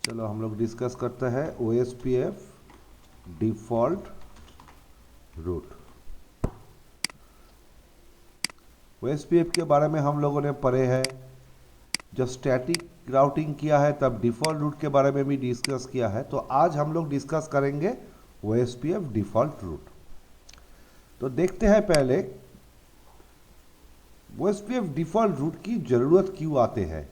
चलो हम लोग डिस्कस करते हैं OSPF डिफ़ॉल्ट रूट। OSPF के बारे में हम लोगों ने पढ़े हैं, जब स्टैटिक राउटिंग किया है तब डिफ़ॉल्ट रूट के बारे में भी डिस्कस किया है। तो आज हम लोग डिस्कस करेंगे OSPF डिफ़ॉल्ट रूट। तो देखते हैं पहले OSPF डिफ़ॉल्ट रूट की ज़रूरत क्यों आते हैं।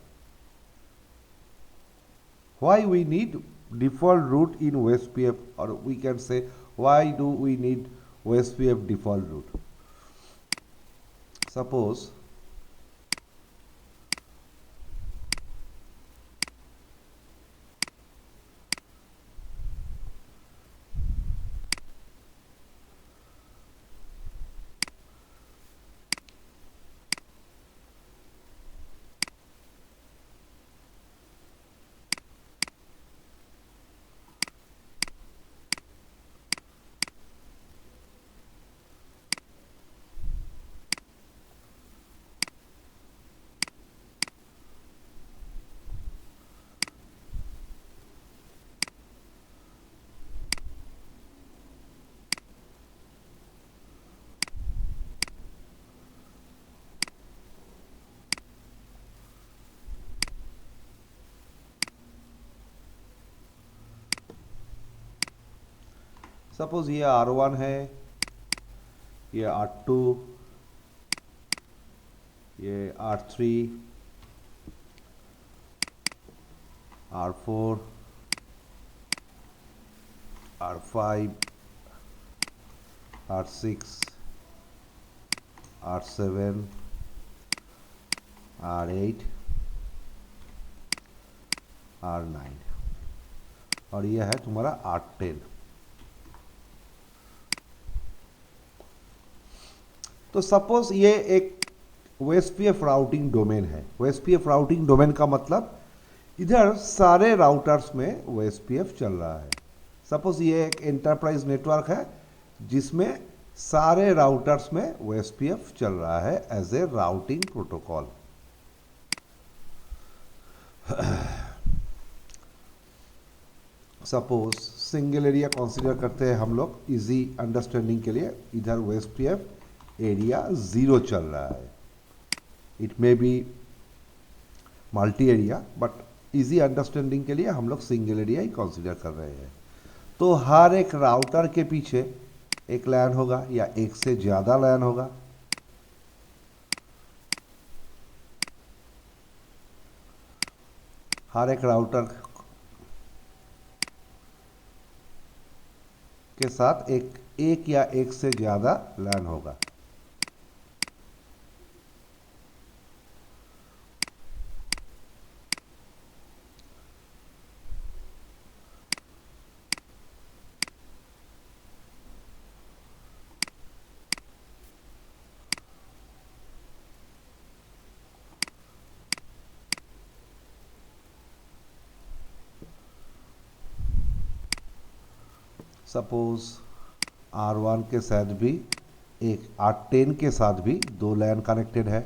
Why we need default root in OSPF, or we can say why do we need OSPF default root. Suppose ये R1 है, ये R2, ये R3, R4, R5, R6, R7, R8, R9 और यह है तुम्हारा R10। तो सपोज ये एक OSPF राउटिंग डोमेन है। OSPF राउटिंग डोमेन का मतलब इधर सारे राउटर्स में OSPF चल रहा है। सपोज ये एक एंटरप्राइज नेटवर्क है जिसमें सारे राउटर्स में OSPF चल रहा है as a routing protocol. Suppose single area consider करते हैं हम लोग इजी अंडरस्टैंडिंग के लिए। इधर OSPF एरिया 0 चल रहा है। It may be multi area, but easy understanding के लिए हम लोग सिंगल एरिया ही कंसीडर कर रहे हैं। तो हर एक राउटर के पीछे एक लैन होगा या एक से ज़्यादा लैन होगा। हर एक राउटर के साथ एक या एक से ज़्यादा लैन होगा। सपोज R1 के साथ भी एक R10 के साथ भी दो लैन कनेक्टेड है।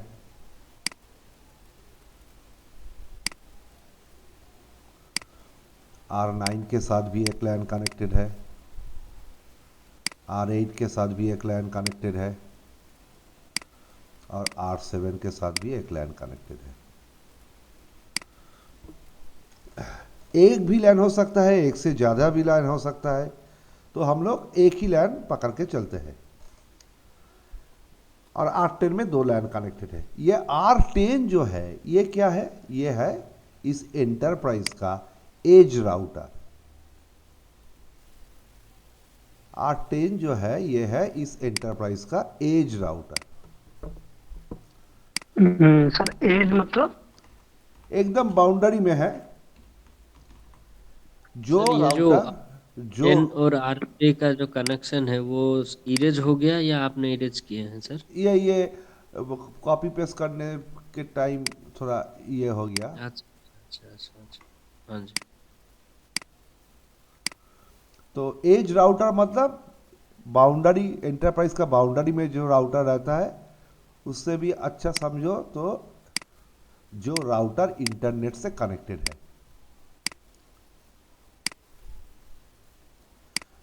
R9 के साथ भी एक लैन कनेक्टेड है। R8 के साथ भी एक लैन कनेक्टेड है और R7 के साथ भी एक लैन कनेक्टेड है। एक भी लैन हो सकता है, एक से ज़्यादा भी लैन हो सकता है, तो हम लोग एक ही लैन पकड़ के चलते हैं। और R10 में दो लैन कनेक्टेड है। ये R10 जो है ये क्या है? ये है इस एंटरप्राइज का एज राउटर। R10 जो है ये है इस एंटरप्राइज का एज राउटर। सर एज मतलब एकदम बाउंड्री में है। जो सर ये जो राउटर जो एन और आरपे का जो कनेक्शन है वो इरेज हो गया या आपने इरेज किए हैं सर? ये कॉपी पेस्ट करने के टाइम थोड़ा ये हो गया। अच्छा अच्छा अच्छा अच्छा, हाँ जी। तो एज राउटर मतलब बाउंड्री, एंटरप्राइज का बाउंड्री में जो राउटर रहता है उससे भी अच्छा समझो तो जो राउटर इंटरनेट से कनेक्टेड है।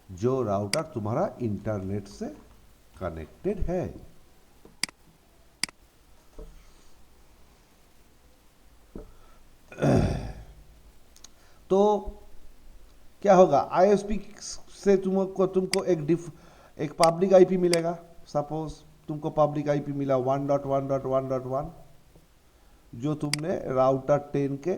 जो राउटर तुम्हारा इंटरनेट से कनेक्टेड है। तो क्या होगा, आईएसपी से तुमको एक पब्लिक आईपी मिलेगा। सपोज तुमको पब्लिक आईपी मिला 1.1.1.1, जो तुमने राउटर 10 के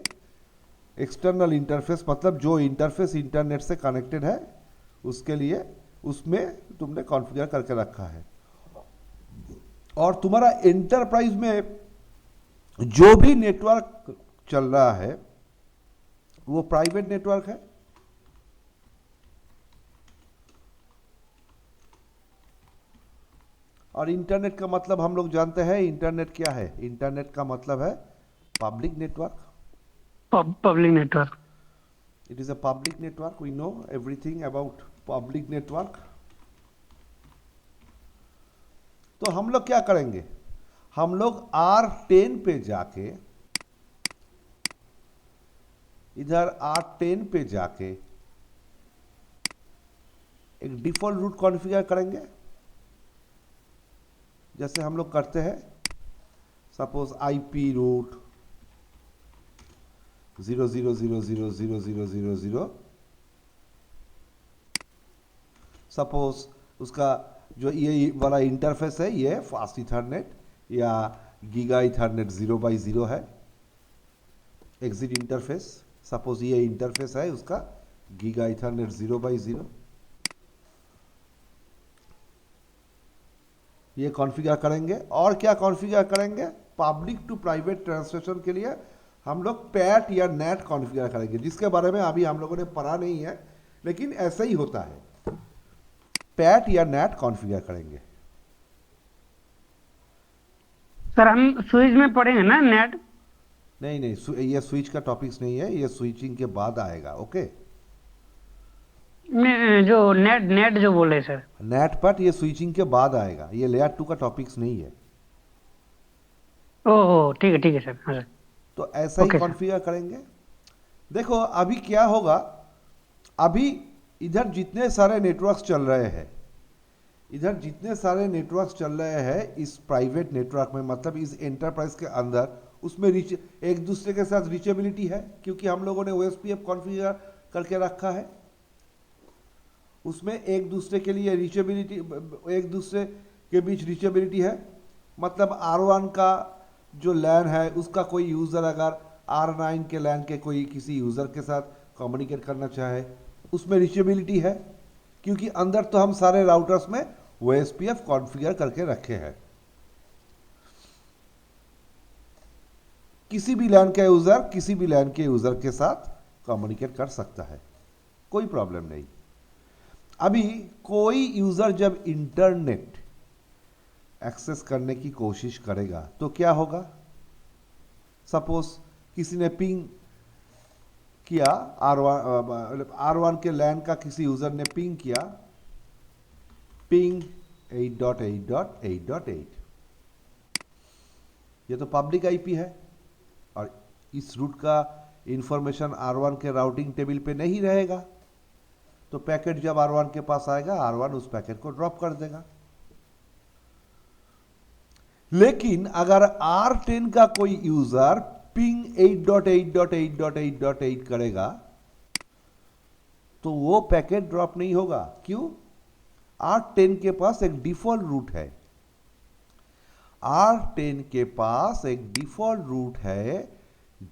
एक्सटर्नल इंटरफेस, मतलब जो इंटरफेस इंटरनेट से कनेक्टेड है उसके लिए उसमें तुमने कॉन्फ़िगर करके रखा है। और तुम्हारा एंटरप्राइज में जो भी नेटवर्क चल रहा है वो प्राइवेट नेटवर्क है। और इंटरनेट का मतलब हम लोग जानते हैं, इंटरनेट क्या है? इंटरनेट का मतलब है public network. Public network. It is a public network. We know everything about public network. तो हम लोग क्या करेंगे, हम लोग R10 पे जाके, इधर R10 पे जाके एक डिफॉल्ट रूट कॉन्फ़िगर करेंगे, जैसे हम लोग करते हैं। Suppose IP root 0.0.0.0.0.0.0। सपोज उसका जो ये वाला इंटरफेस है ये फास्ट इथरनेट या गीगा इथरनेट 0/0 है, एग्जिट इंटरफेस। सपोज ये इंटरफेस है उसका गीगा इथरनेट 0/0। ये कॉन्फ़िगर करेंगे। और क्या कॉन्फ़िगर करेंगे, पब्लिक टू प्राइवेट ट्रांसलेशन के लिए हम लोग पैट या नेट कॉन्फ़िगर करेंगे, जिसके बारे में अभी हम लोगों ने पढ़ा नहीं है, लेकिन ऐसे ही होता है। पैट या नेट कॉन्फ़िगर करेंगे। सर हम स्विच में पढ़ेंगे ना नेट? नहीं नहीं, ये स्विच का टॉपिक्स नहीं है, ये स्विचिंग के बाद आएगा। ओके, जो नेट जो बोले सर। नेट पट ये स्विचिंग के बाद आएगा, ये लेयर 2 का टॉपिक्स नहीं है। ओह ठीक है सर। हाँ सर। तो ऐसा ही ओके सर। कॉन्फ़िगर करेंगे। देखो अभी क्या होगा, अभी इधर जितने सारे नेटवर्क्स चल रहे हैं, इधर जितने सारे नेटवर्क्स चल रहे हैं इस प्राइवेट नेटवर्क में, मतलब इस एंटरप्राइज के अंदर, उसमें एक दूसरे के साथ रीचेबिलिटी है, क्योंकि हम लोगों ने OSPF कॉन्फ़िगर करके रखा है। उसमें एक दूसरे के लिए रीचेबिलिटी, एक दूसरे के बीच रीचेबिलिटी है। मतलब R1 का जो लैन है उसका कोई यूज़र अगर R9 के लैन के कोई किसी यूज़र के साथ कम्युनिकेट करना चाहे, उसमें रीचेबिलिटी है, क्योंकि अंदर तो हम सारे राउटर्स में OSPF कॉन्फ़िगर करके रखे हैं। किसी भी लैन का यूज़र किसी भी लैन के यूज़र के साथ कम्युनिकेट कर सकता है, कोई प्रॉब्लम नहीं। अभी कोई यूज़र जब इंटरनेट एक्सेस करने की कोशिश करेगा तो क्या होगा, सपोज किसी ने पिंग किया, R1 के लैन का किसी यूज़र ने पिंग किया, पिंग 8.8.8.8। ये तो पब्लिक आईपी है और इस रूट का इंफॉर्मेशन R1 के राउटिंग टेबल पे नहीं रहेगा, तो पैकेट जब R1 के पास आएगा R1 उस पैकेट को ड्रॉप कर देगा। लेकिन अगर R10 का कोई यूजर पिंग 8.8.8.8.8 करेगा तो वो पैकेट ड्रॉप नहीं होगा। क्यों? R10 के पास एक डिफॉल्ट रूट है, R10 के पास एक डिफॉल्ट रूट है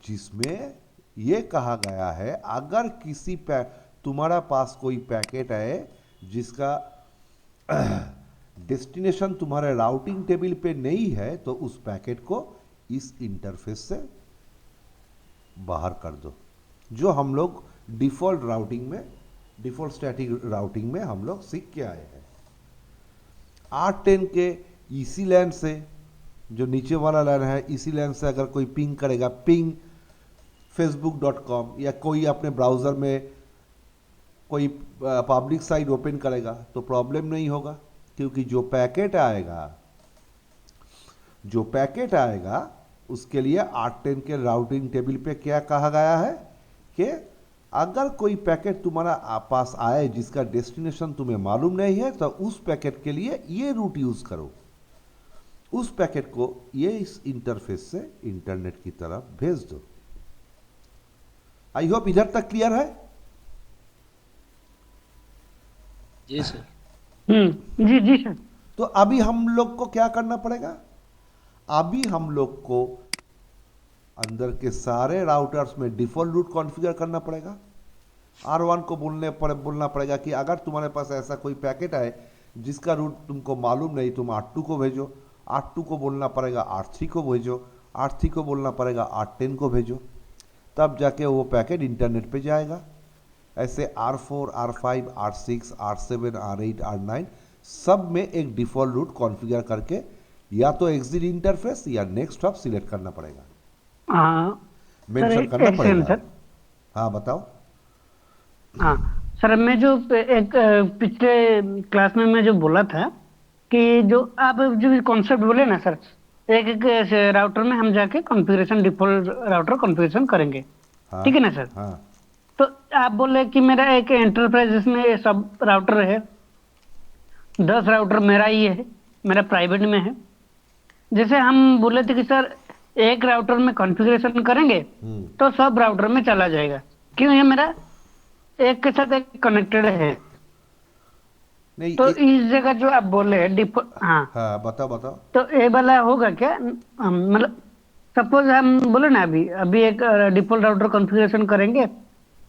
जिसमें यह कहा गया है अगर किसी तुम्हारा पास कोई पैकेट है जिसका डेस्टिनेशन तुम्हारे राउटिंग टेबल पे नहीं है तो उस पैकेट को इस इंटरफेस से बाहर कर दो, जो हम लोग डिफॉल्ट राउटिंग में, डिफॉल्ट स्टैटिक राउटिंग में हम लोग सीख के आए हैं। R10 के इसी लैन से, जो नीचे वाला लैन है, इसी लैन से अगर कोई पिंग करेगा, पिंग facebook.com, या कोई अपने ब्राउज़र में कोई पब्लिक साइट ओपन करेगा तो प्रॉब्लम नहीं होगा, क्योंकि जो पैकेट आएगा उसके लिए R10 के राउटिंग टेबल पे क्या कहा गया है कि अगर कोई पैकेट तुम्हारा पास आए जिसका डेस्टिनेशन तुम्हें मालूम नहीं है, तो उस पैकेट के लिए ये रूट यूज करो। उस पैकेट को ये इस इंटरफेस से इंटरनेट की तरफ भेज दो। आई होप इधर तक क्लियर है। जी सर। जी जी सर। तो अभी हम लोग को क्या करना पड़ेगा? अभी हम लोग को अंदर के सारे राउटर्स में डिफॉल्ट रूट कॉन्फ़िगर करना पड़ेगा। R1 को बोलना पड़ेगा कि अगर तुम्हारे पास ऐसा कोई पैकेट है जिसका रूट तुमको मालूम नहीं, तुम R2 को भेजो। R2 को बोलना पड़ेगा R3 को भेजो। R3 को बोलना पड़ेगा R10 को भेजो। तब जाके वो पैकेट इंटरनेट पे जाएगा। ऐसे R4, R5, R6, R7, R8, R9 सब में एक डिफॉल्ट रूट कॉन्फ़िगर करके या तो एग्जिट इंटरफेस या नेक्स्ट हॉप सिलेक्ट करना पड़ेगा, हाँ मेंशन एक करना सेकंड पड़ेगा। सर। हाँ बताओ। हाँ सर, मैं जो एक पिछले क्लास में मैं जो बोला था कि जो आप जो कॉन्सेप्ट बोले ना सर, एक एक राउटर में हम जाके कॉन्फ़िगरेशन डिफॉल्ट राउटर कॉन्फ़िगरेशन करेंगे, हाँ ठीक है ना सर? हाँ तो आप बोले कि मेरा एक एंटरप्राइज जिसमें सब राउटर है, 10 राउटर मेरा ही है, मेरा प्राइवेट में है। जैसे हम बोले थे कि सर एक राउटर में कॉन्फ़िगरेशन करेंगे तो सब राउटर में चला जाएगा, क्यों? ये मेरा एक के साथ एक कनेक्टेड है। नहीं तो इस जगह जो आप बोले हाँ, हाँ बताओ बताओ। तो ये वाला होगा क्या? मतलब सपोज हम बोले ना अभी अभी एक डिफॉल्ट राउटर कॉन्फ़िगरेशन करेंगे,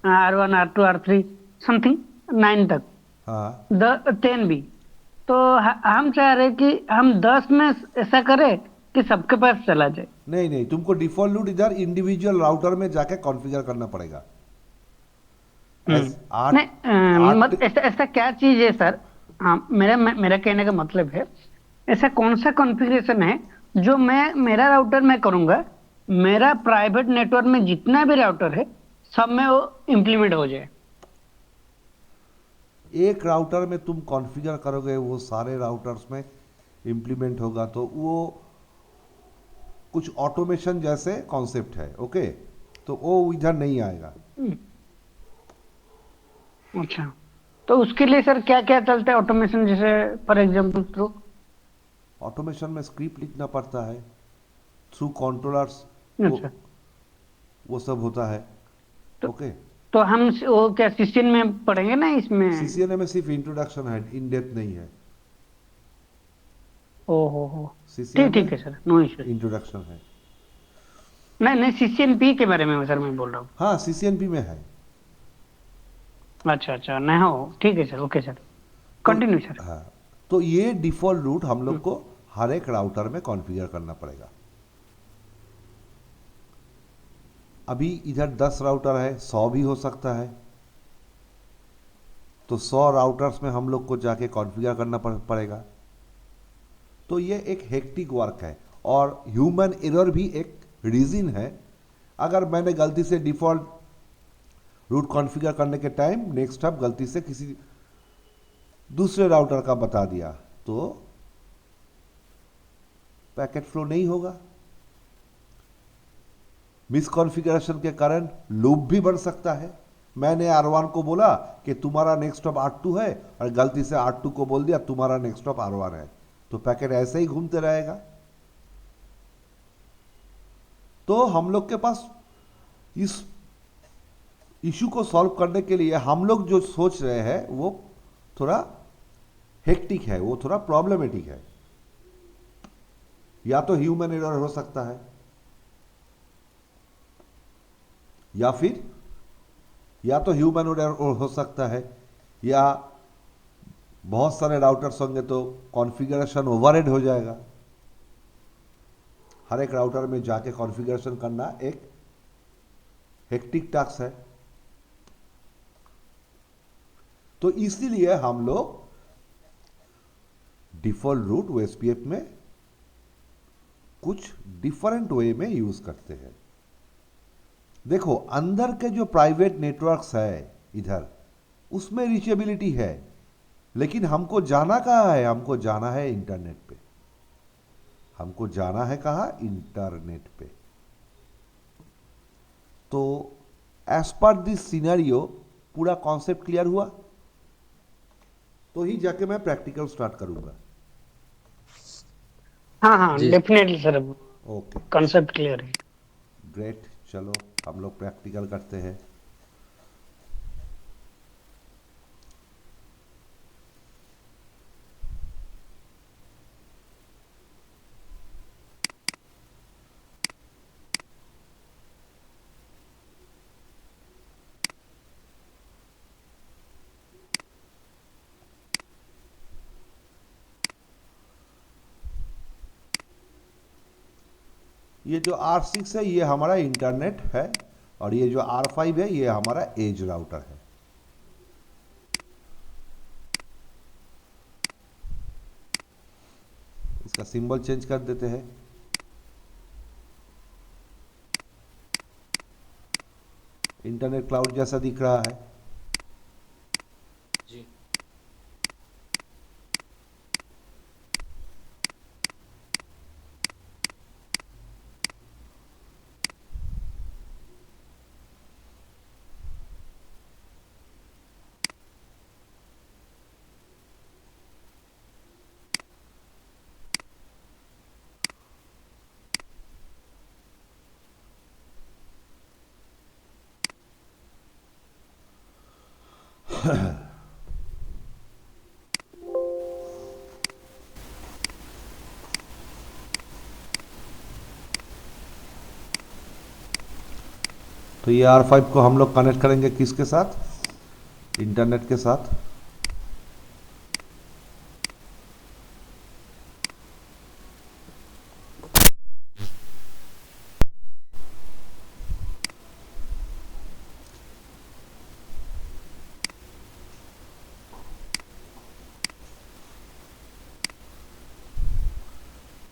R1 R2 R3 समथिंग 9 तक, हाँ 10 भी। तो हम चाह रहे कि हम 10 में ऐसा करें कि सबके पास चला जाए। नहीं नहीं, तुमको डिफॉल्ट रूट इधर इंडिविजुअल राउटर में जाके कॉन्फ़िगर करना पड़ेगा। नहीं मत ऐसा ऐसा क्या चीज है सर? हाँ, मेरा कहने का मतलब है, ऐसा कौन सा कॉन्फ़िगरेशन है जो मैं मेरा राउटर में करूंगा, मेरा प्राइवेट नेटवर्क में जितना भी राउटर है सब में वो इम्प्लीमेंट हो जाए। एक राउटर में तुम कॉन्फ़िगर करोगे, वो सारे राउटर्स में इम्प्लीमेंट होगा, तो वो कुछ ऑटोमेशन जैसे कॉन्सेप्ट है। ओके, तो वो इधर नहीं आएगा। अच्छा, तो उसके लिए सर क्या क्या चलता है ऑटोमेशन, जैसे फॉर एग्जांपल थ्रू? ऑटोमेशन में स्क्रिप्ट लिखना पड़ता है, थ्रू कंट्रोलर्स अच्छा, वो सब होता है। तो ओके, तो हम वो क्या सीसीएन में पढ़ेंगे ना इसमें? सीसीएनए में सिर्फ इंट्रोडक्शन है, इन डेप्थ नहीं है। ओ हो, सीसीएनए ठीक में है सर, नो इश्यू। इंट्रोडक्शन है। नहीं नहीं, सीसीएनपी के बारे में सर मैं बोल रहा हूँ। हाँ सीसीएनपी में है। अच्छा अच्छा, नहीं हो, ठीक है सर, ओके सर, तो कंटिन्यू सर। हाँ, तो ये डिफॉल्ट रूट हम लोग को हर एक राउटर में कॉन्फ़िगर करना पड़ेगा। अभी इधर 10 राउटर है, 100 भी हो सकता है, तो 100 राउटर्स में हम लोग को जाके कॉन्फ़िगर करना पड़ेगा। तो ये एक हेक्टिक वर्क है, और ह्यूमन एरर भी एक रीज़न है। अगर मैंने गलती से डिफ़ॉल्ट रूट कॉन्फ़िगर करने के टाइम नेक्स्ट हब गलती से किसी दूसरे राउटर का बता दिया, तो पैकेट फ्लो नहीं होगा। मिसकॉन्फ़िगरेशन के कारण लूप भी बन सकता है। मैंने R1 को बोला कि तुम्हारा नेक्स्ट स्टॉप R2 है, और गलती से R2 को बोल दिया तुम्हारा नेक्स्ट स्टॉप R1 है, तो पैकेट ऐसे ही घूमते रहेगा। तो हम लोग के पास इस इशू को सॉल्व करने के लिए हम लोग जो सोच रहे हैं वो थोड़ा हेक्टिक है, वो थोड़ा प्रॉब्लमेटिक है। या तो ह्यूमन एरर हो सकता है, या तो ह्यूमन एरर हो सकता है, या बहुत सारे राउटर्स होंगे तो कॉन्फ़िगरेशन ओवरहेड हो जाएगा। हर एक राउटर में जाके कॉन्फ़िगरेशन करना एक हेक्टिक टास्क है। तो इसीलिए हम लोग डिफॉल्ट रूट ओएसपीएफ में कुछ डिफरेंट वे में यूज करते हैं। देखो, अंदर के जो प्राइवेट नेटवर्क्स है इधर, उसमें रीचेबिलिटी है, लेकिन हमको जाना कहाँ है? हमको जाना है इंटरनेट पे। हमको जाना है कहाँ? इंटरनेट पे। तो एज पर दिस सिनेरियो पूरा कॉन्सेप्ट क्लियर हुआ, तो ही जाके मैं प्रैक्टिकल स्टार्ट करूंगा। हाँ हाँ जी definitely sir, okay, concept clear है। ग्रेट। चलो हम लोग प्रैक्टिकल करते हैं। ये जो R6 है ये हमारा इंटरनेट है, और ये जो R5 है ये हमारा एज राउटर है। इसका सिंबल चेंज कर देते हैं। इंटरनेट क्लाउड जैसा दिख रहा है। जी तो ये R5 को हम लोग कनेक्ट करेंगे किसके साथ? इंटरनेट के साथ।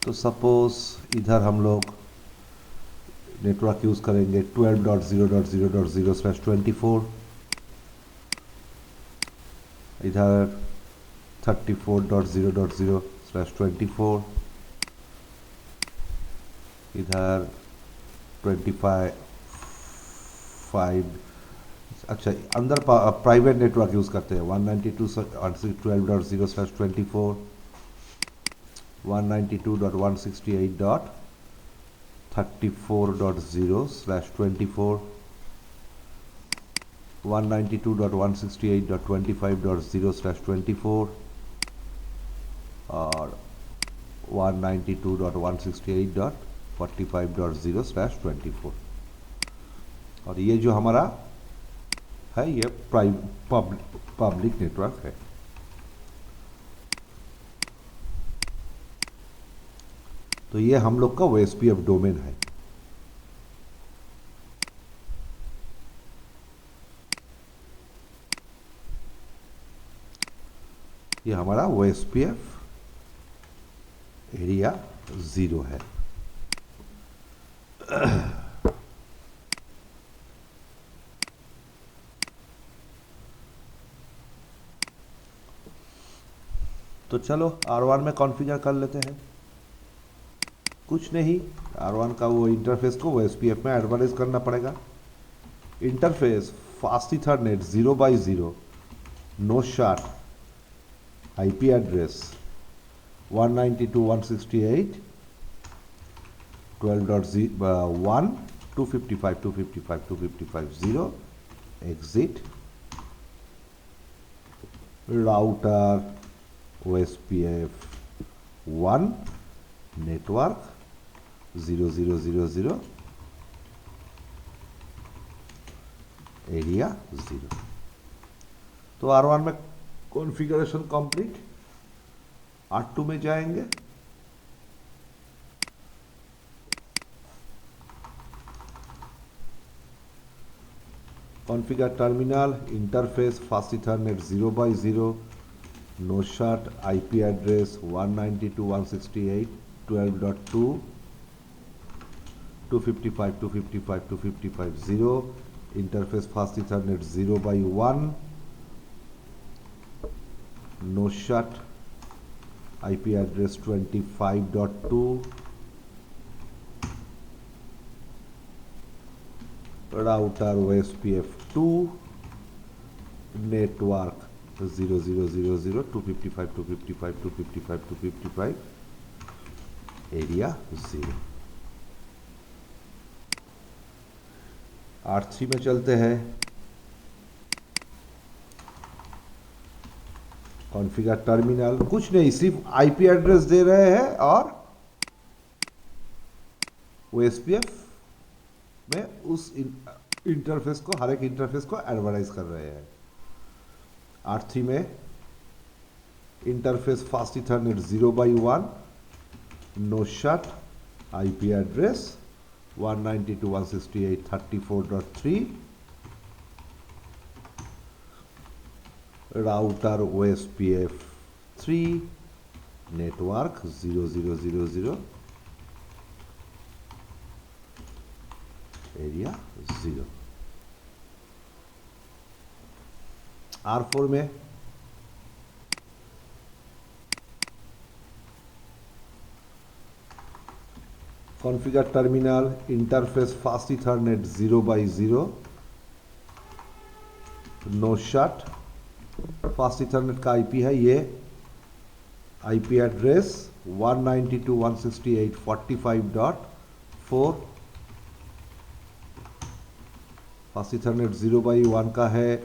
तो सपोज इधर हम लोग नेटवर्क यूज़ करेंगे 12.0.0.0/24, इधर 34.0.0/24, इधर 25, अच्छा अंदर प्राइवेट नेटवर्क यूज़ करते हैं 192.12.0/24, 192.168.34.0/24, 192.168.25.0/24 और 192.168.45.0/24। और ये जो हमारा है ये पब्लिक नेटवर्क है। तो ये हम लोग का OSPF डोमेन है। ये हमारा OSPF एरिया 0 है। तो चलो R1 में कॉन्फ़िगर कर लेते हैं। कुछ नहीं, R1 का वो इंटरफेस को OSPF में एडवर्टाइज करना पड़ेगा। Interface fast ethernet 0x0, no short, IP address 192.168.12.1, 255.255.255.0, exit, router OSPF 1, network 0000, area 0। तो R1 में कॉन्फ़िगरेशन कंप्लीट। R2 में जाएंगे। Configure terminal, interface fast ethernet 0x0, no shut, IP address 192.168.12.2, 255.255.255.0, interface fast ethernet 0x1, no shut, IP address 25.2, router OSPF2 network 0000 255 255 255 255 area 0। R3 में चलते हैं। Configure terminal, कुछ नहीं, सिर्फ आईपी एड्रेस दे रहे हैं और OSPF में उस इंटरफेस को, हर एक इंटरफेस को एडवर्टाइज कर रहे हैं। R3 में interface fast ethernet 0/1 no shut IP address 192.168.34.3 router OSPF3 network 0000 area 0। R4 में configure terminal interface fast ethernet 0/0 no shut. Fast ethernet का आईपी है ये, आईपी एड्रेस 192.168.45.4। फास्ट इथरनेट 0/1 का है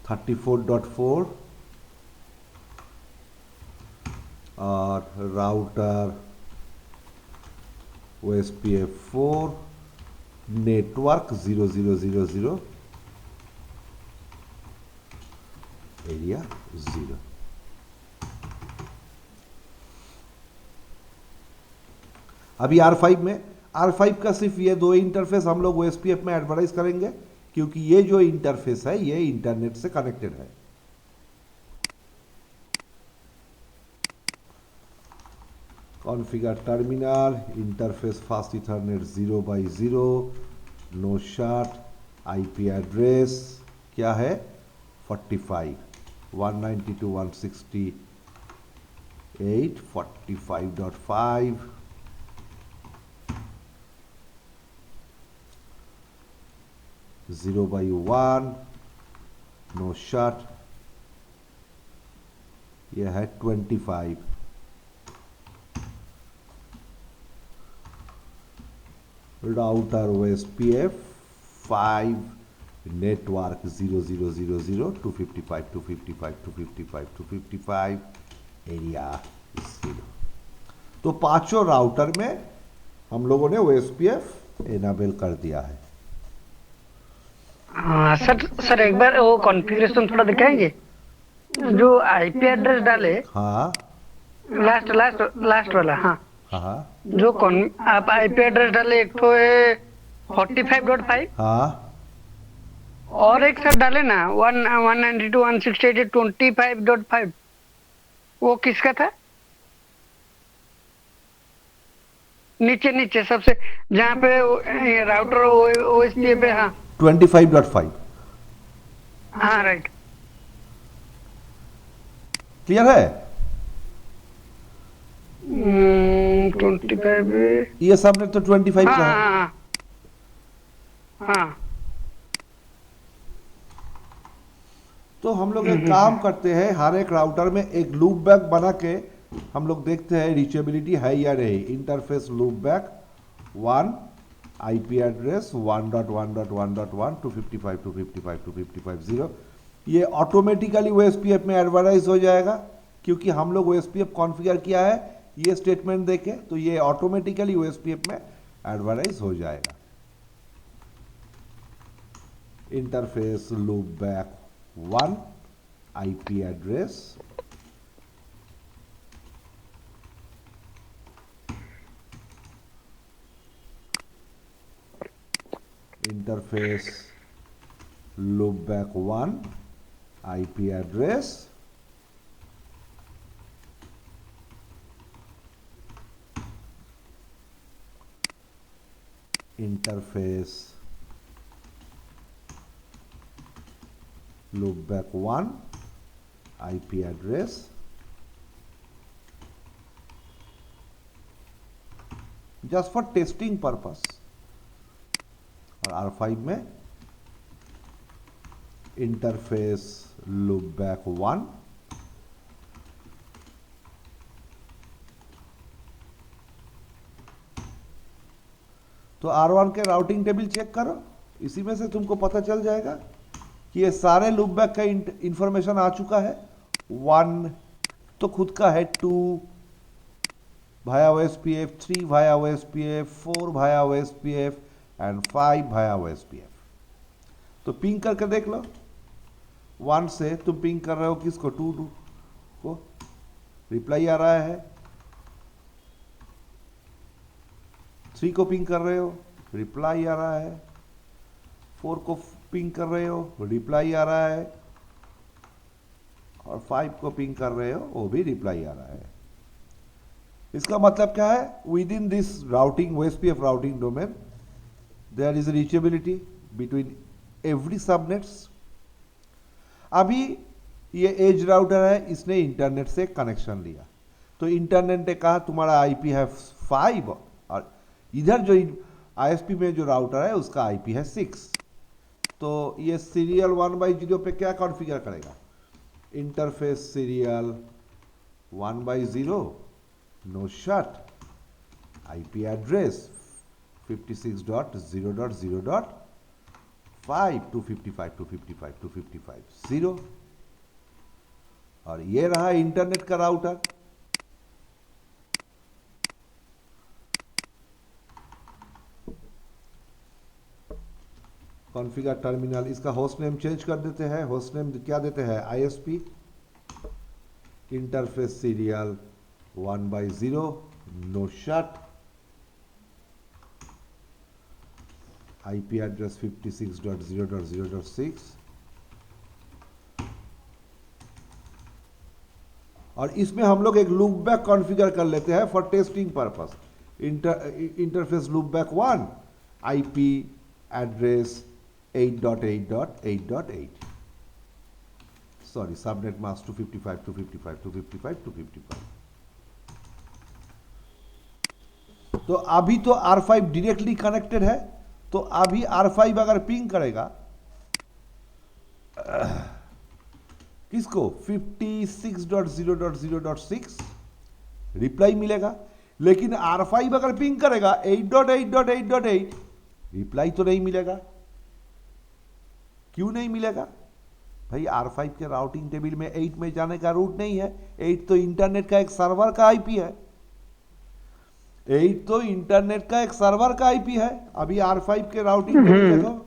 34.4 और राउटर OSPF4 नेटवर्क 0000 एरिया 0। अभी R5 का सिर्फ ये दो इंटरफेस हम लोग OSPF में एडवर्टाइज करेंगे, क्योंकि ये जो इंटरफेस है ये इंटरनेट से कनेक्टेड है। Configure terminal interface fast ethernet 0/0 no shut IP address क्या है 45 192.168.45.5 0/1 नो शट, यह है 25 राउटर OSPF5 नेटवर्क 0000 255 255 255 255 एरिया 0। तो पांचों राउटर में हम लोगों ने OSPF एनाबल कर दिया है। हाँ सर एक बार वो कॉन्फ़िगरेशन थोड़ा दिखाएंगे, जो आईपी एड्रेस डाले हाँ लास्ट वाला। हाँ हाँ जो आप आईपी एड्रेस डाले, एक तो है 45.5 हाँ और एक सर डाले ना 192.168.25.5, वो किसका था? नीचे सबसे जहाँ पे राउटर OSPF पे। हाँ 25.5 हाँ राइट, क्लियर है। 25। ये सबने तो 25 हाँ का है। हाँ हाँ। तो हम लोग एक काम करते हैं, हर एक राउटर में एक लूप बैक बना के हम लोग देखते हैं रीचेबिलिटी है या नहीं। Interface loop back 1 IP address 1.1.1.1 255 255 255 0। ये ऑटोमेटिकली OSPF में एडवर्टाइज हो जाएगा, क्योंकि हम लोग OSPF कॉन्फ़िगर किया है ये स्टेटमेंट देके, तो ये ऑटोमेटिकली OSPF में एडवर्टाइज हो जाएगा। Interface loop back 1 IP address interface loopback 1 IP address interface loopback 1 IP address just for testing purpose और R5 में इंटरफेस लूपबैक 1, तो R1 के राउटिंग टेबल चेक करो, इसी में से तुमको पता चल जाएगा कि ये सारे लूपबैक का इंफॉर्मेशन आ चुका है। 1 तो खुद का है, 2 via OSPF, 3 via OSPF, 4 via OSPF and 5 via OSPF। तो पिंग करके देख लो, 1 से तुम पिंग कर रहे हो किसको, 2 को, रिप्लाई आ रहा है। 3 को पिंग कर रहे हो, रिप्लाई आ रहा है। 4 को पिंग कर रहे हो, रिप्लाई आ रहा है। और 5 को पिंग कर रहे हो, वो भी रिप्लाई आ रहा है। इसका मतलब क्या है, with in this routing OSPF routing domain there is reachability between every subnets. अभी ये एज राउटर है, इसने इंटरनेट से कनेक्शन लिया, तो इंटरनेट ने कहा तुम्हारा IP है 5 और इधर जो ISP में जो राउटर है उसका IP है 6। तो ये सीरियल 1/0 पे क्या कॉन्फ़िगर करेगा, interface serial 1/0 no shut, IP address 56.0.0.5 255 0, और ये रहा इंटरनेट का राउटर। कॉन्फ़िगर टर्मिनल, इसका होस्ट नेम चेंज कर देते हैं। होस्ट नेम क्या देते हैं, ISP interface serial 1/0 no shut, IP address 56.0.0.6, और इसमें हम लोग एक लूपबैक कॉन्फ़िगर कर लेते हैं for testing purpose. Interface loopback 1 IP address 8.8.8.8, sorry subnet mask 255. तो अभी तो R5 डायरेक्टली कनेक्टेड है, तो अभी R5 अगर पिंग करेगा किसको, 56.0.0.6 रिप्लाई मिलेगा। लेकिन R5 अगर पिंग करेगा 8.8.8.8 रिप्लाई तो नहीं मिलेगा। क्यों नहीं मिलेगा भाई, R5 के राउटिंग टेबल में 8 में जाने का रूट नहीं है। 8 तो इंटरनेट का एक सर्वर का IP है, 8 तो इंटरनेट का एक सर्वर का IP है। अभी R5 के राउटिंग टेबल देखो,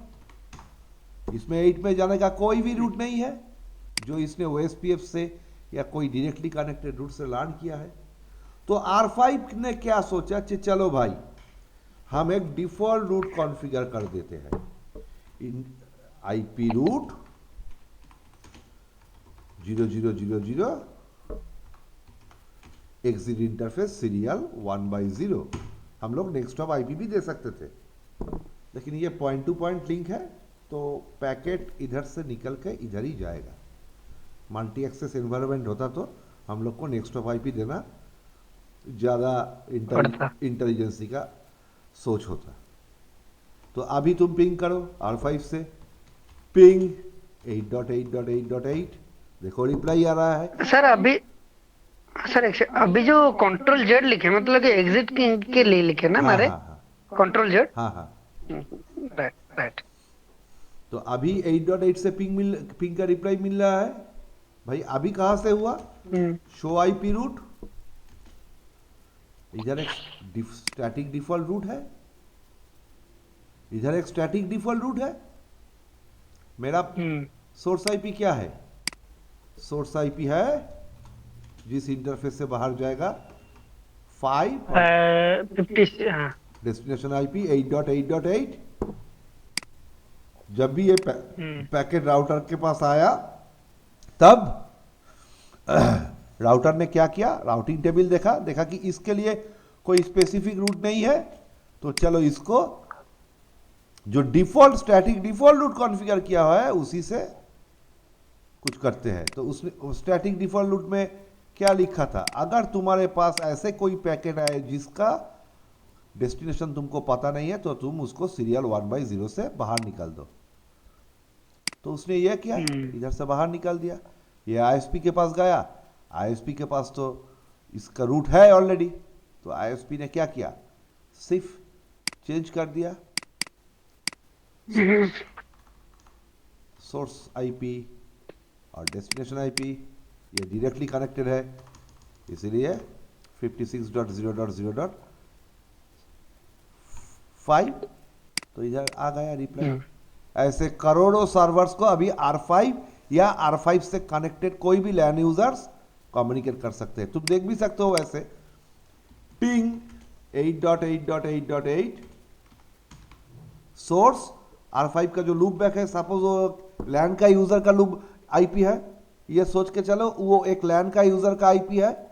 इसमें 8 में जाने का कोई भी रूट नहीं है जो इसने OSPF से या कोई डायरेक्टली कनेक्टेड रूट से लर्न किया है। तो R5 ने क्या सोचा कि चलो भाई हम एक डिफॉल्ट रूट कॉन्फ़िगर कर देते हैं, IP route 0000 exit interface serial 1/0। हम लोग नेक्स्ट ऑफ IP भी दे सकते थे, लेकिन ये पॉइंट टू पॉइंट लिंक है तो पैकेट इधर से निकल के इधर ही जाएगा। मल्टी एक्सेस एनवायरनमेंट होता तो हम लोग को नेक्स्ट ऑफ IP देना ज़्यादा इंटेलिजेंसी का सोच होता। तो अभी तुम पिंग करो R5 से, पिंग 8.8.8.8, देखो रिप्लाई आ रहा है। सर अभी जो Ctrl Z लिखे, मतलब कि एग्जिट के लिए लिखे ना हमारे, Ctrl Z। हाँ, राइट। तो अभी 8.8 से पिंग का रिप्लाई मिल रहा है भाई। अभी कहां से हुआ, शो IP रूट, इधर एक स्टैटिक डिफॉल्ट रूट है, इधर एक स्टैटिक डिफॉल्ट रूट है। मेरा सोर्स IP क्या है, सोर्स IP है जिस इंटरफेस से बाहर जाएगा 5, 50, डेस्टिनेशन IP 8.8.8। जब भी ये पैकेट राउटर के पास आया तब राउटर ने क्या किया, राउटिंग टेबल देखा कि इसके लिए कोई स्पेसिफिक रूट नहीं है, तो चलो इसको जो default static default route configure किया हुआ है उसी से कुछ करते हैं। तो उसने स्टैटिक डिफॉल्ट रूट में क्या लिखा था, अगर तुम्हारे पास ऐसे कोई पैकेट है जिसका डेस्टिनेशन तुमको पता नहीं है तो तुम उसको सीरियल 1/0 से बाहर निकाल दो। तो उसने ये किया, इधर से बाहर निकाल दिया, ये आईएसपी के पास गया, आईएसपी के पास तो इसका रूट है ऑलरेडी, तो आईएसपी ने क्या किया, सिर्फ चेंज कर दिया सोर्स आईपी और डेस्टिनेशन आईपी, ये डायरेक्टली कनेक्टेड है, इसीलिए 56.0.0.5 तो इधर आ गया रिप्लाई। ऐसे करोड़ों सर्वर्स को अभी R5 या R5 से कनेक्टेड कोई भी लैन यूजर्स कम्युनिकेट कर सकते हैं। तुम देख भी सकते हो वैसे पिंग 8.8.8.8 सोर्स R5 का जो लूप बैक है, सपोज वो लैन का यूजर का लूप आईपी है, ये सोच के चलो वो एक लैन का यूजर का आईपी है,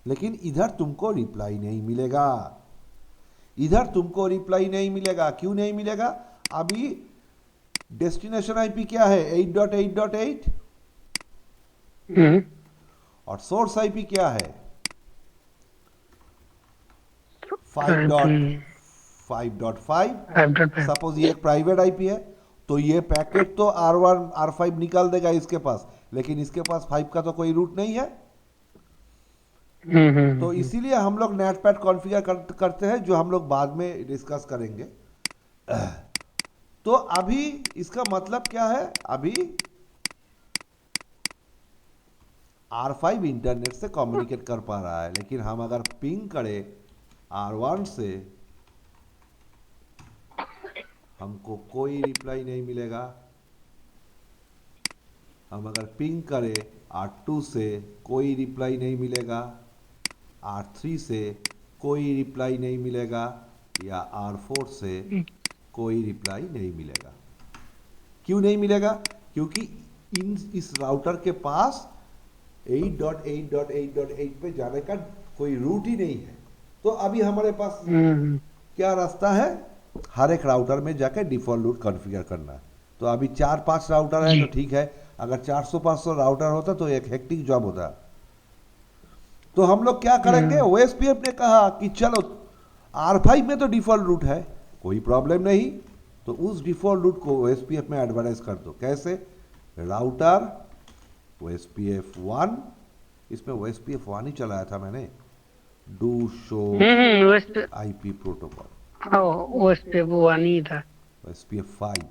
लेकिन इधर तुमको रिप्लाई नहीं मिलेगा, इधर तुमको रिप्लाई नहीं मिलेगा। क्यों नहीं मिलेगा? अभी डेस्टिनेशन आईपी क्या है, 8.8.8 और सोर्स आईपी क्या है, 5.5। सपोज ये एक प्राइवेट आईपी है तो ये पैकेट तो R1 R5 निकाल देगा इसके पास, लेकिन इसके पास 5 का तो कोई रूट नहीं है। तो इसीलिए हम लोग नेटपैड कॉन्फ़िगर करते हैं, जो हम लोग बाद में डिस्कस करेंगे। तो अभी इसका मतलब क्या है, अभी R5 इंटरनेट से कम्युनिकेट कर पा रहा है, लेकिन हम अगर पिंग करें R1 से हमको कोई रिप्लाई नहीं मिलेगा। हम अगर पिंग करें R2 से कोई रिप्लाई नहीं मिलेगा, R3 से कोई रिप्लाई नहीं मिलेगा, या R4 से कोई रिप्लाई नहीं मिलेगा। क्यों नहीं मिलेगा? क्योंकि इस राउटर के पास 8.8.8.8 पे जाने का कोई रूट ही नहीं है। तो अभी हमारे पास क्या रास्ता है, हर एक राउटर में जाके डिफॉल्ट रूट कॉन्फ़िगर करना है। तो अभी 4-5 राउटर है तो ठीक है, अगर 400-500 राउटर होता तो एक हेक्टिक जॉब होता। तो हम लोग क्या करेंगे, ओएसपीएफ ने कहा कि चलो R5 में तो डिफॉल्ट रूट है, कोई प्रॉब्लम नहीं, तो उस डिफॉल्ट रूट को ओएसपीएफ में एडवर्टाइज कर दो। कैसे? राउटर ओएसपीएफ 1, इसमें ओएसपीएफ 1 ही चलाया था मैंने, do show IP protocol, OSPF 1 ही था, ओएसपीएफ 5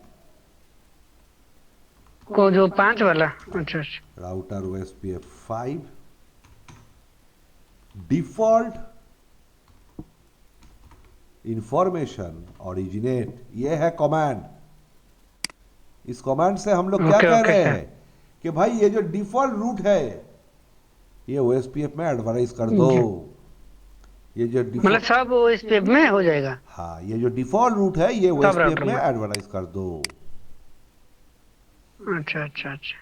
को जो 5 वाला। अच्छा अच्छा, router OSPF 5 default information originate, ये है कमांड। इस कमांड से हम लोग क्या कह रहे हैं कि भाई ये जो डिफॉल्ट रूट है ये ओएसपीएफ में एडवर्टाइज कर दो। ये जो मतलब सब ओएसपीएफ में हो जाएगा। हाँ, ये जो डिफॉल्ट रूट है ये ओएसपीएफ में एडवर्टाइज कर दो। अच्छा अच्छा अच्छा।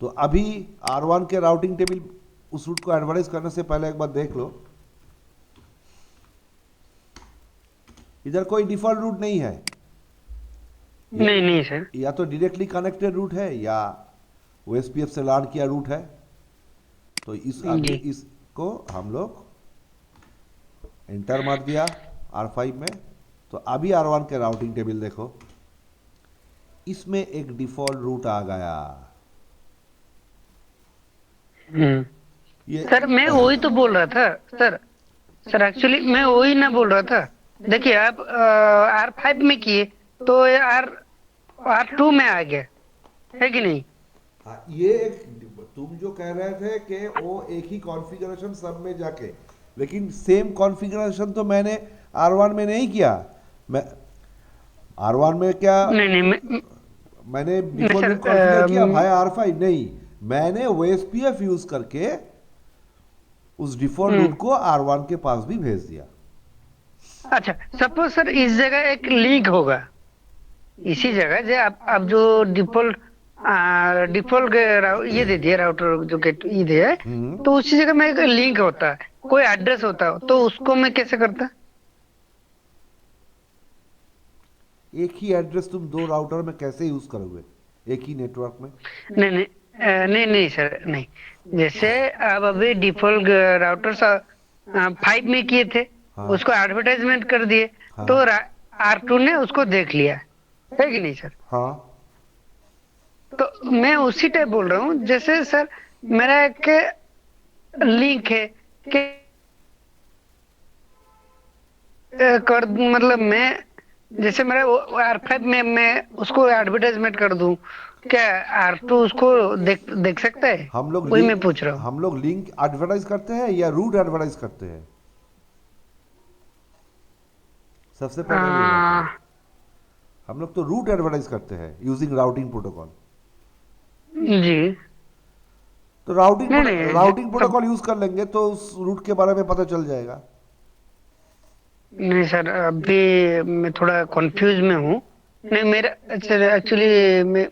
तो अभी R1 के राउटिंग टेबल उस रूट को एडवर्टाइज करने से पहले एक बार देख लो, इधर कोई डिफॉल्ट रूट नहीं है। नहीं सर, या तो डायरेक्टली कनेक्टेड रूट है या ओएसपीएफ से लॉन्च किया रूट है। तो इसको हम लोग एंटर मार दिया R5 में, तो अभी R1 के राउटिंग टेबल देखो, इसमें एक डिफॉल्ट रूट आ गया। ये सर मैं वही तो बोल रहा था सर एक्चुअली मैं वही ना बोल रहा था। देखिए आप R5 में किए तो R2 में आ गया है कि नहीं? हाँ, ये तुम जो कह रहे थे कि वो एक ही कॉन्फ़िगरेशन सब में जाके, लेकिन सेम कॉन्फ़िगरेशन तो मैंने R1 में नहीं किया। मैं R1 में क्या नहीं मैंने डिफॉल्ट रूट कॉन्फ़िगर किया भाई R5 नहीं, मैंने ओएसपीएफ यूज करके उस डिफॉल्ट रूट को R1 के पास भी भेज दिया। अच्छा, सपोज सर इस जगह एक लीक होगा, इसी जगह जो आप जो डिफॉल्ट ये दे दिया राउटर जो गेट ये दिया है, तो उसी जगह में एक लिंक होता है, कोई एड्रेस होता है, तो उसको मैं कैसे करता? एक ही एड्रेस तुम दो राउटर में कैसे यूज करोगे एक ही नेटवर्क में? नहीं नहीं नहीं सर, नहीं। जैसे आप अभी डिफॉल्ट राउटर 5 में किए थे, हाँ उसको एडवर्टाइजमेंट कर दिए, तो हाँ R2 ने उसको देख लिया, है कि नहीं सर? हाँ तो मैं उसी टाइप बोल रहा हूँ, जैसे सर मेरा एक लिंक है कि कर मतलब मैं, जैसे मेरा R5 में मैं उसको एडवर्टाइजमेंट कर दूं, क्या R2 उसको देख देख सकता है? वही मैं पूछ रहा हूँ। हम लोग लिंक एडवर्टाइज करते हैं या रूट एडवर्टाइज करते हैं? सबसे पहले ये बताओ। आ, हम लोग तो रूट एडवर्टाइज करते हैं यूजिंग राउटिंग प्रोटोकॉल। जी। तो नहीं नहीं राउटिंग सब, प्रोटोकॉल यूज कर लेंगे तो उस रूट के बारे में पता चल जाएगा। नहीं सर, अभी मैं थोड़ा कंफ्यूज में हूँ। नहीं मेरा, अच्छा एक्चुअली मैं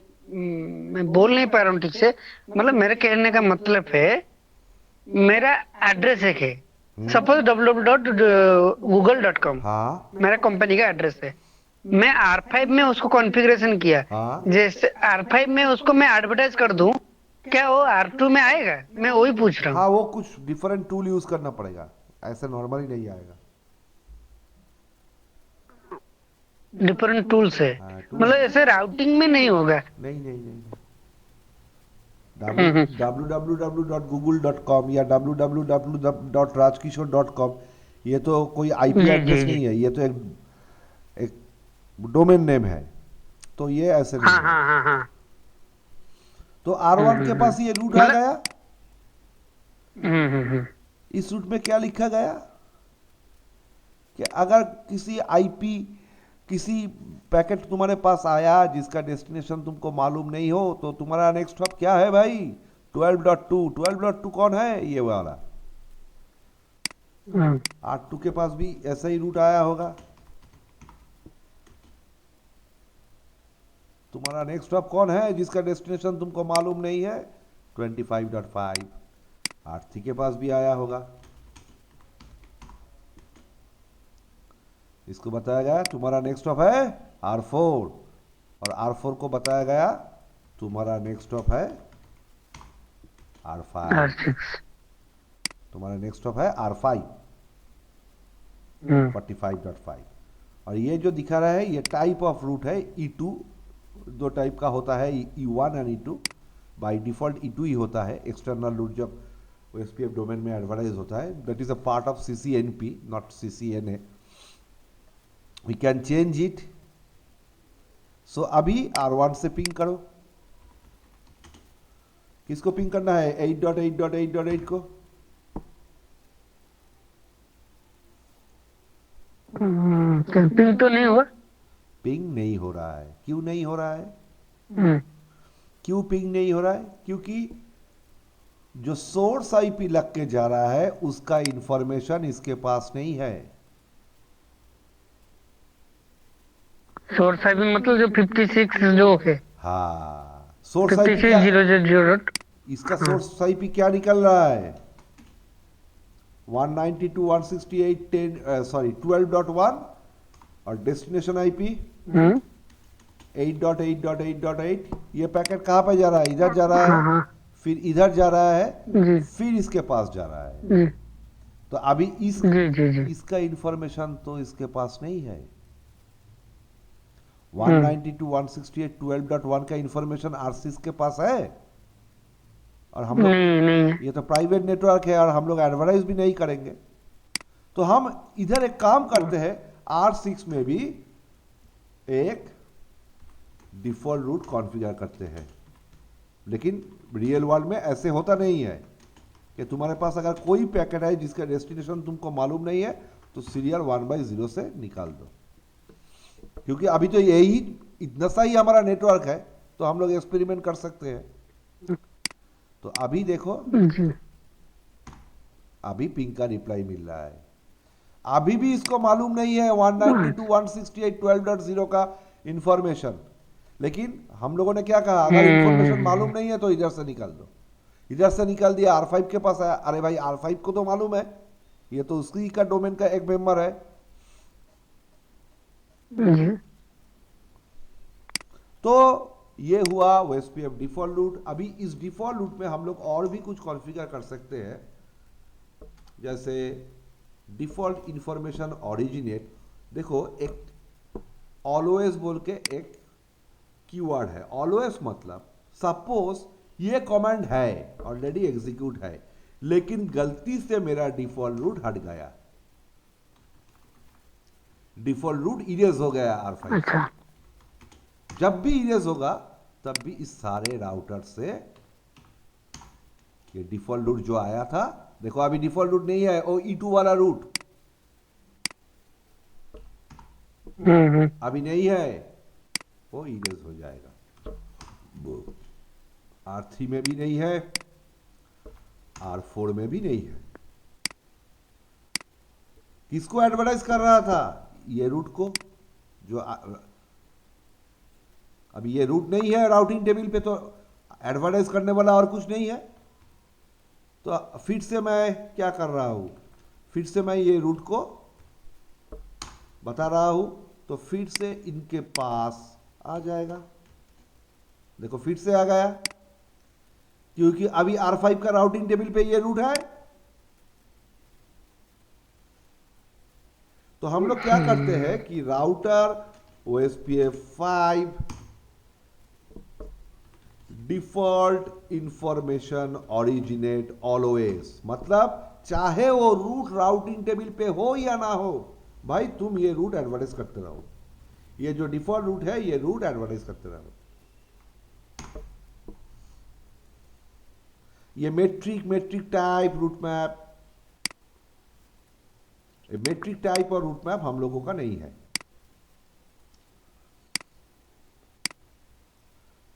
बोल नहीं पा रहा हूँ ठीक से। मतलब मेरे कहने का मतलब है, मेरा एड्रेस एक है, हम्म। सपोज www.google.com हाँ मेरा कंपनी का एड्रेस है। मैं R5 में उसको कॉन्फ़िगरेशन किया, हाँ जैसे R5 में उसको मैं एडवर्टाइज कर दूं, क्या वो R2 में आएगा? मैं वही पूछ रहा हूँ। हाँ, वो कुछ डिफरेंट टूल यूज करना पड़ेगा, ऐसे नॉर्मली नहीं आएगा। डिफरेंट टूल से, हाँ टूल। मतलब ऐसे राउटिंग में नहीं होगा? नहीं नहीं नहीं। हम्म, www.google.com या www.rajkishore.com, ये तो कोई आईपी जी जी एड्रेस जी। नहीं है, ये तो एक डोमेन नेम है, तो ये ऐसे नहीं हाँ होगा। हाँ हाँ हाँ। तो R1 के पास ये रूट आ मतलब, गया। हम्म। इस रूट में क्या लिखा गया कि अगर किसी पैकेट तुम्हारे पास आया जिसका डेस्टिनेशन तुमको मालूम नहीं हो, तो तुम्हारा नेक्स्ट हॉप क्या है भाई? 12.2। 12.2 कौन है? ये वाला। हम्म, R2 के पास भी ऐसा ही रूट आया होगा। तुम्हारा नेक्स्ट हॉप कौन है जिसका डेस्टिनेशन तुमको मालूम नहीं है? 25.5। R3 के पास भी आया होगा। इसको बताया गया तुम्हारा नेक्स्ट स्टॉप है R4, और R4 को बताया गया तुम्हारा नेक्स्ट स्टॉप है R5। R6। तुम्हारा नेक्स्ट स्टॉप है R5, हम्म 45.5। और ये जो दिखा रहा है ये टाइप ऑफ रूट है E2। दो टाइप का होता है, E1 and E2। By default E2 ही होता है एक्सटर्नल रूट जब OSPF डोमेन में एडवर्टाइज होता है। That is a part of CCNP, not CCNA। We can change it. So अभी R1 से पिंग करो। किसको पिंग करना है? 8.8.8.8 को। पिंग तो नहीं हुआ। पिंग नहीं हो रहा है, क्यों नहीं हो रहा है? हम्म क्यों पिंग नहीं हो रहा है? क्योंकि जो सोर्स आईपी लग के जा रहा है उसका इंफॉर्मेशन इसके पास नहीं है। सोर्स आईपी मतलब जो 56 जो है, हाँ, सोर्स फिफ्टी आईपी क्या? सिक्स जीरो जीरो इसका हाँ। सोर्स आईपी क्या निकल रहा है? 192.168.10 सॉरी 12.1, और डेस्टिनेशन आईपी हम्म 8.8.8.8। ये पैकेट कहाँ पे जा रहा है? इधर जा रहा है, हाँ हाँ। फिर इधर जा रहा है, जी फिर इसके पास जा रहा है। जी तो अभी जी जी जी। इसका इंफॉर्मेशन तो इसके पास नहीं है। हम्म 192.168.12.1 का इंफॉर्मेशन आरसीएस के पास है, और हम लोग, नहीं नहीं है। ये तो प्राइवेट नेटवर्क है और हम लोग एडवर्टाइज भी नहीं करेंगे। तो हम इधर एक काम करते हैं, R6 में भी एक डिफॉल्ट रूट कॉन्फ़िगर करते हैं। लेकिन रियल वर्ल्ड में ऐसे होता नहीं है कि तुम्हारे पास अगर कोई पैकेट है जिसका डेस्टिनेशन तुमको मालूम नहीं है तो सीरियल 1/0 से निकाल दो। क्योंकि अभी तो यही इतना सा ही हमारा नेटवर्क है, तो हम लोग एक्सपेरिमेंट कर सकते हैं। तो अभी देखो, जी अभी पिंग का रिप्लाई मिल रहा है। अभी भी इसको मालूम नहीं है 192.168.12.0 का इंफॉर्मेशन। लेकिन हम लोगों ने क्या कहा, अगर इंफॉर्मेशन मालूम नहीं है तो इधर से निकाल दो। इधर से निकाल दिया, R5 के पास आया। अरे भाई R5 को तो मालूम है, ये तो उसी का डोमेन का एक मेंबर है। जी। तो ये हुआ OSPF डिफॉल्ट रूट। अभी इस डिफॉल्ट रूट में हम लोग और भी कुछ कॉन्फ़िगर कर सकते हैं, जैसे डिफॉल्ट इंफॉर्मेशन ओरिजिनेट। देखो एक ऑलवेज बोल के एक कीवर्ड है। ऑलवेज मतलब सपोज ये कमांड है ऑलरेडी एग्जीक्यूट है, लेकिन गलती से मेरा डिफॉल्ट रूट हट गया, डिफॉल्ट रूट इरेज हो गया R5 से। अच्छा। जब भी इरेज होगा तब भी इस सारे राउटर से ये डिफॉल्ट रूट जो आया था, देखो अभी डिफॉल्ट रूट नहीं है, वो E2 वाला रूट अभी नहीं है, वो इरेज हो जाएगा। वो R3 में भी नहीं है, R4 में भी नहीं है। किसको एडवर्टाइज कर रहा था? ये रूट को, जो अभी ये रूट नहीं है राउटिंग टेबल पे, तो एडवर्टाइज करने वाला और कुछ नहीं है। तो फिर से मैं क्या कर रहा हूं, फिर से मैं ये रूट को बता रहा हूं, तो फिर से इनके पास आ जाएगा। देखो फिर से आ गया, क्योंकि अभी R5 का राउटिंग टेबल पे ये रूट है। तो हम लोग क्या करते हैं कि router OSPF 5 default information originate always, मतलब चाहे वो रूट राउटिंग टेबल पे हो या ना हो, भाई तुम ये रूट एडवर्टाइज करते रहो। ये जो डिफॉल्ट रूट है ये रूट एडवर्टाइज करते रहो। ये metric type route map, metric type और रूट मैप हम लोगों का नहीं है।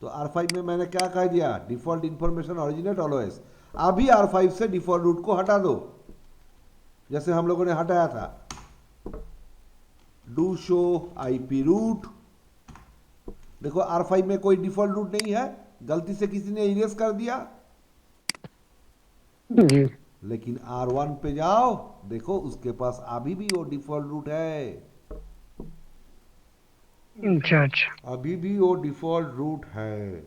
तो R5 में मैंने क्या कह दिया, डिफॉल्ट इंफॉर्मेशन ओरिजिनेट ऑलवेज। अभी R5 से डिफॉल्ट रूट को हटा दो, जैसे हम लोगों ने हटाया था डू शो IP रूट। देखो R5 में कोई डिफॉल्ट रूट नहीं है, गलती से किसी ने इरेज कर दिया। जी। लेकिन R1 पे जाओ, देखो उसके पास अभी भी वो डिफॉल्ट रूट है, अच्छा अच्छा। अभी भी वो डिफॉल्ट रूट है।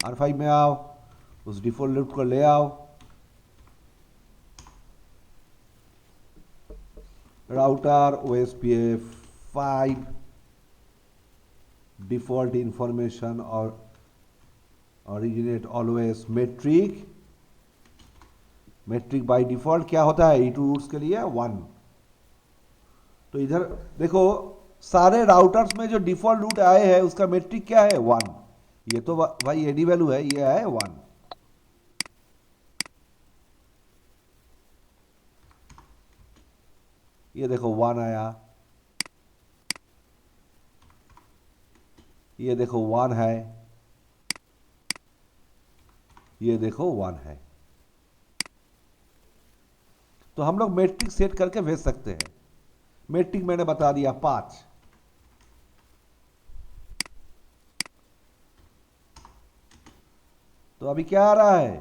R5 में आओ, उस डिफॉल्ट रूट को ले आओ, राउटर OSPF 5 डिफॉल्ट इंफॉर्मेशन और originate always metric. Metric by default क्या होता है E2 रूट्स के लिए 1। तो इधर देखो सारे राउटर्स में जो डिफॉल्ट रूट आए हैं उसका मेट्रिक क्या है 1। ये तो भाई एडी वैल्यू है, ये है 1। ये देखो 1 आया, ये देखो 1 है, ये देखो 1 है। तो हम लोग मैट्रिक सेट करके भेज सकते हैं। मैट्रिक मैंने बता दिया 5। तो अभी क्या आ रहा है,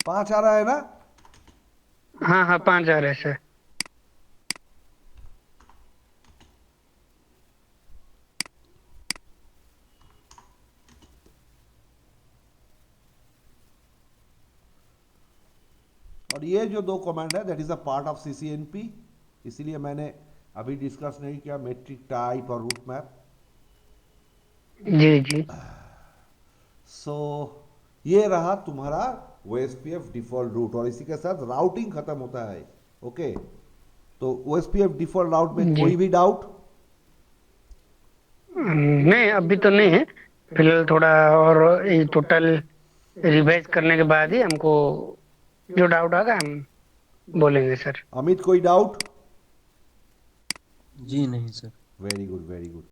5 आ रहा है ना। हाँ हाँ, 5 आ रहे हैं सर। और ये जो 2 कमांड है that is a part of CCNP, इसीलिए मैंने अभी डिस्कस नहीं किया मैट्रिक टाइप और रूट मैप। जी जी। सो ये रहा तुम्हारा OSPF डिफॉल्ट रूट, और इसी के साथ राउटिंग खत्म होता है। ओके, तो OSPF डिफॉल्ट राउट में जी। कोई भी डाउट? नहीं, अभी तो नहीं है फिलहाल। थोड़ा और ये टोटल रिवाइज करने के बाद ही हमको जो डाउट आएगा हम बोलेंगे सर। अमित कोई डाउट? जी नहीं sir. Very good very good.